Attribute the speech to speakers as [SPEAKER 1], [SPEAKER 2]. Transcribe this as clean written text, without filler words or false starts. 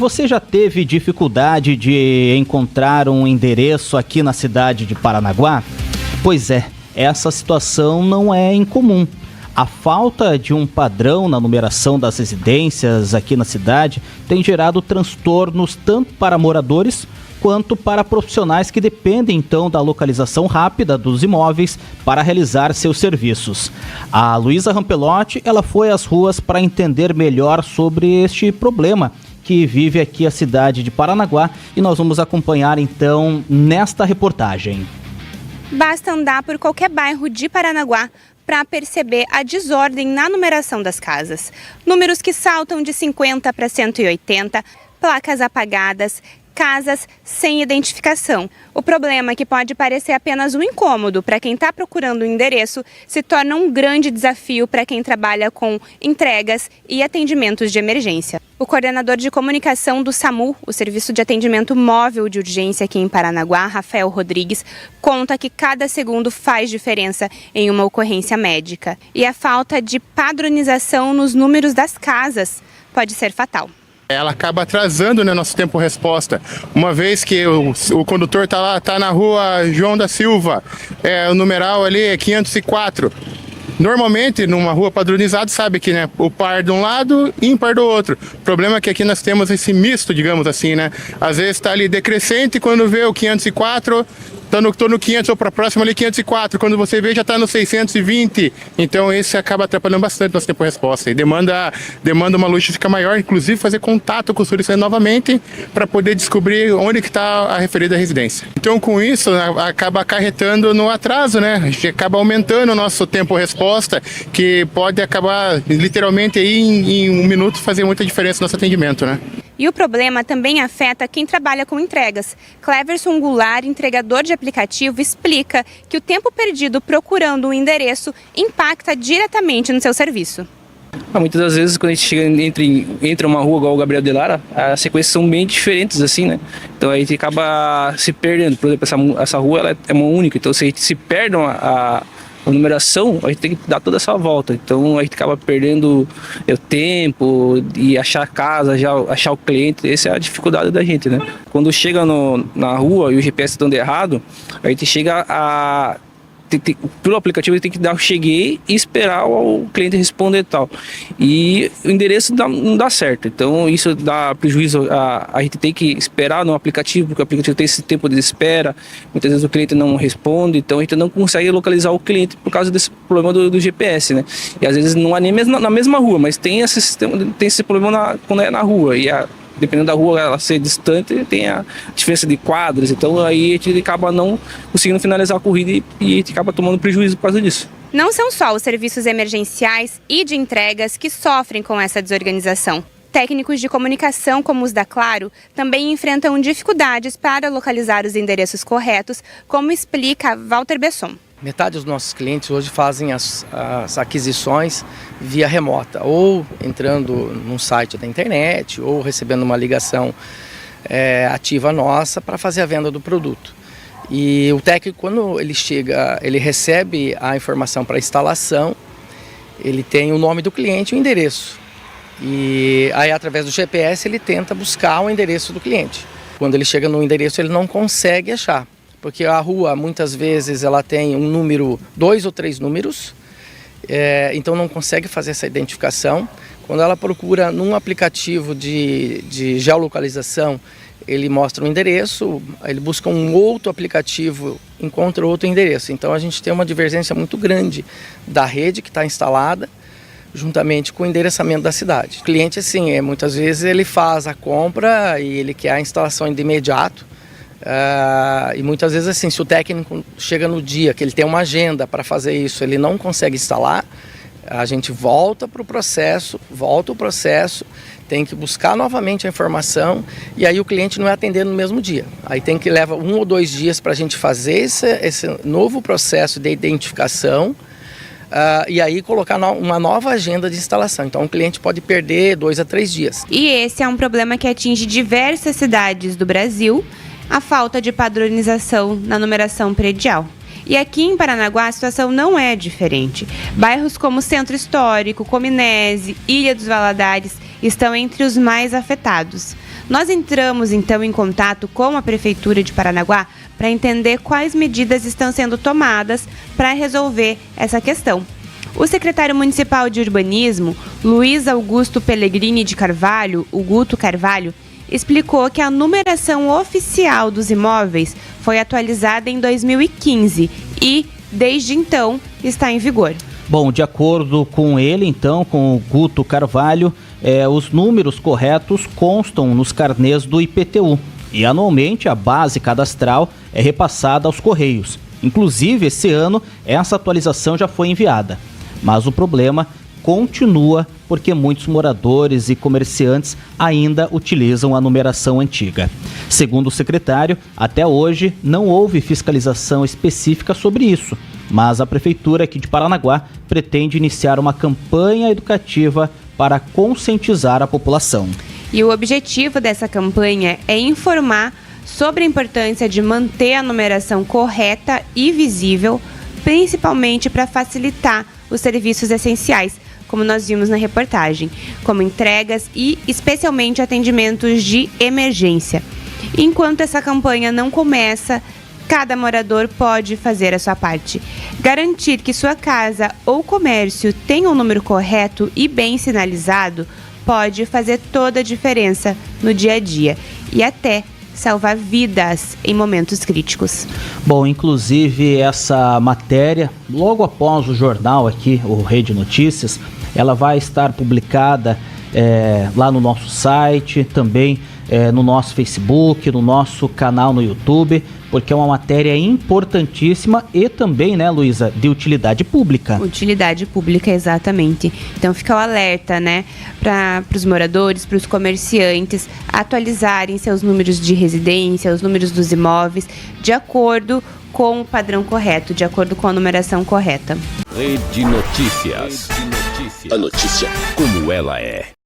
[SPEAKER 1] Você já teve dificuldade de encontrar um endereço aqui na cidade de Paranaguá? Pois é, essa situação não é incomum. A falta de um padrão na numeração das residências aqui na cidade tem gerado transtornos tanto para moradores quanto para profissionais que dependem então da localização rápida dos imóveis para realizar seus serviços. A Luísa Rampelotti, ela foi às ruas para entender melhor sobre este problema que vive aqui a cidade de Paranaguá, e nós vamos acompanhar então nesta reportagem.
[SPEAKER 2] Basta andar por qualquer bairro de Paranaguá para perceber a desordem na numeração das casas. Números que saltam de 50 para 180, placas apagadas, casas sem identificação. O problema, que pode parecer apenas um incômodo para quem está procurando um endereço, se torna um grande desafio para quem trabalha com entregas e atendimentos de emergência. O coordenador de comunicação do SAMU, o Serviço de Atendimento Móvel de Urgência aqui em Paranaguá, Rafael Rodrigues, conta que cada segundo faz diferença em uma ocorrência médica. E a falta de padronização nos números das casas pode ser fatal.
[SPEAKER 3] Ela acaba atrasando, né, nosso tempo-resposta. Uma vez que o condutor está lá, está na rua João da Silva, o numeral ali é 504. Normalmente, numa rua padronizada, sabe que, né, o par de um lado e ímpar do outro. O problema é que aqui nós temos esse misto, digamos assim, né? Às vezes está ali decrescente, quando vê o 504, tô no 500 ou para próximo ali 504. Quando você vê, já está no 620. Então, esse acaba atrapalhando bastante nosso tempo-resposta. E demanda uma logística maior, inclusive fazer contato com os solicitante novamente para poder descobrir onde que está a referida residência. Então, com isso, acaba acarretando no atraso, né? A gente acaba aumentando o nosso tempo-resposta, que pode acabar literalmente aí em um minuto fazer muita diferença no nosso atendimento, né?
[SPEAKER 2] E o problema também afeta quem trabalha com entregas. Cleverson Goulart, entregador de aplicativo, explica que o tempo perdido procurando um endereço impacta diretamente no seu serviço.
[SPEAKER 4] Muitas das vezes, quando a gente chega entre uma rua igual o Gabriel de Lara, as sequências são bem diferentes, assim, né? Então a gente acaba se perdendo. Por exemplo, essa rua ela é uma única, então se a gente se perde a numeração, a gente tem que dar toda essa volta. Então a gente acaba perdendo o tempo e achar a casa, já achar o cliente. Essa é a dificuldade da gente, né? Quando chega na rua e o GPS está dando errado, a gente chega pelo aplicativo ele tem que dar o cheguei e esperar o cliente responder e tal. E o endereço não dá certo. Então isso dá prejuízo. A gente tem que esperar no aplicativo, porque o aplicativo tem esse tempo de espera. Muitas vezes o cliente não responde, então a gente não consegue localizar o cliente por causa desse problema do GPS, né? E às vezes não é nem na mesma rua, mas tem esse problema quando é na rua. E dependendo da rua ela ser distante, tem a diferença de quadras, então aí a gente acaba não conseguindo finalizar a corrida e a gente acaba tomando prejuízo por causa disso.
[SPEAKER 2] Não são só os serviços emergenciais e de entregas que sofrem com essa desorganização. Técnicos de comunicação, como os da Claro, também enfrentam dificuldades para localizar os endereços corretos, como explica Walter Besson.
[SPEAKER 5] Metade dos nossos clientes hoje fazem as aquisições via remota, ou entrando num site da internet, ou recebendo uma ligação ativa nossa para fazer a venda do produto. E o técnico, quando ele chega, ele recebe a informação para instalação, ele tem o nome do cliente e o endereço. E aí, através do GPS, ele tenta buscar o endereço do cliente. Quando ele chega no endereço, ele não consegue achar. Porque a rua, muitas vezes, ela tem um número, 2 ou 3 números, então não consegue fazer essa identificação. Quando ela procura num aplicativo de geolocalização, ele mostra um endereço, ele busca um outro aplicativo, encontra outro endereço. Então a gente tem uma divergência muito grande da rede que está instalada, juntamente com o endereçamento da cidade. O cliente, assim, muitas vezes ele faz a compra e ele quer a instalação de imediato. E muitas vezes, assim, se o técnico chega no dia que ele tem uma agenda para fazer isso, ele não consegue instalar, a gente volta para o processo, tem que buscar novamente a informação e aí o cliente não é atendido no mesmo dia. Aí tem que levar 1 ou 2 dias para a gente fazer esse novo processo de identificação e aí colocar uma nova agenda de instalação. Então o cliente pode perder 2 a 3 dias.
[SPEAKER 2] E esse é um problema que atinge diversas cidades do Brasil, a falta de padronização na numeração predial. E aqui em Paranaguá a situação não é diferente. Bairros como Centro Histórico, Cominese, Ilha dos Valadares estão entre os mais afetados. Nós entramos então em contato com a Prefeitura de Paranaguá para entender quais medidas estão sendo tomadas para resolver essa questão. O secretário municipal de urbanismo, Luiz Augusto Pellegrini de Carvalho, o Guto Carvalho, explicou que a numeração oficial dos imóveis foi atualizada em 2015 e, desde então, está em vigor.
[SPEAKER 1] Bom, de acordo com ele, então, com o Guto Carvalho, os números corretos constam nos carnês do IPTU e, anualmente, a base cadastral é repassada aos Correios. Inclusive, esse ano, essa atualização já foi enviada. Mas o problema continua porque muitos moradores e comerciantes ainda utilizam a numeração antiga. Segundo o secretário, até hoje não houve fiscalização específica sobre isso, mas a Prefeitura aqui de Paranaguá pretende iniciar uma campanha educativa para conscientizar a população.
[SPEAKER 2] E o objetivo dessa campanha é informar sobre a importância de manter a numeração correta e visível, principalmente para facilitar os serviços essenciais, como nós vimos na reportagem, como entregas e especialmente atendimentos de emergência. Enquanto essa campanha não começa, cada morador pode fazer a sua parte. Garantir que sua casa ou comércio tenha um número correto e bem sinalizado pode fazer toda a diferença no dia a dia e até salvar vidas em momentos críticos.
[SPEAKER 1] Bom, inclusive essa matéria, logo após o jornal aqui, o Rede Notícias, ela vai estar publicada lá no nosso site, também no nosso Facebook, no nosso canal no YouTube, porque é uma matéria importantíssima e também, né, Luísa, de utilidade pública.
[SPEAKER 2] Utilidade pública, exatamente. Então fica o alerta, né, para os moradores, para os comerciantes atualizarem seus números de residência, os números dos imóveis, de acordo com o padrão correto, de acordo com a numeração correta.
[SPEAKER 6] Rede Notícias. A notícia como ela é.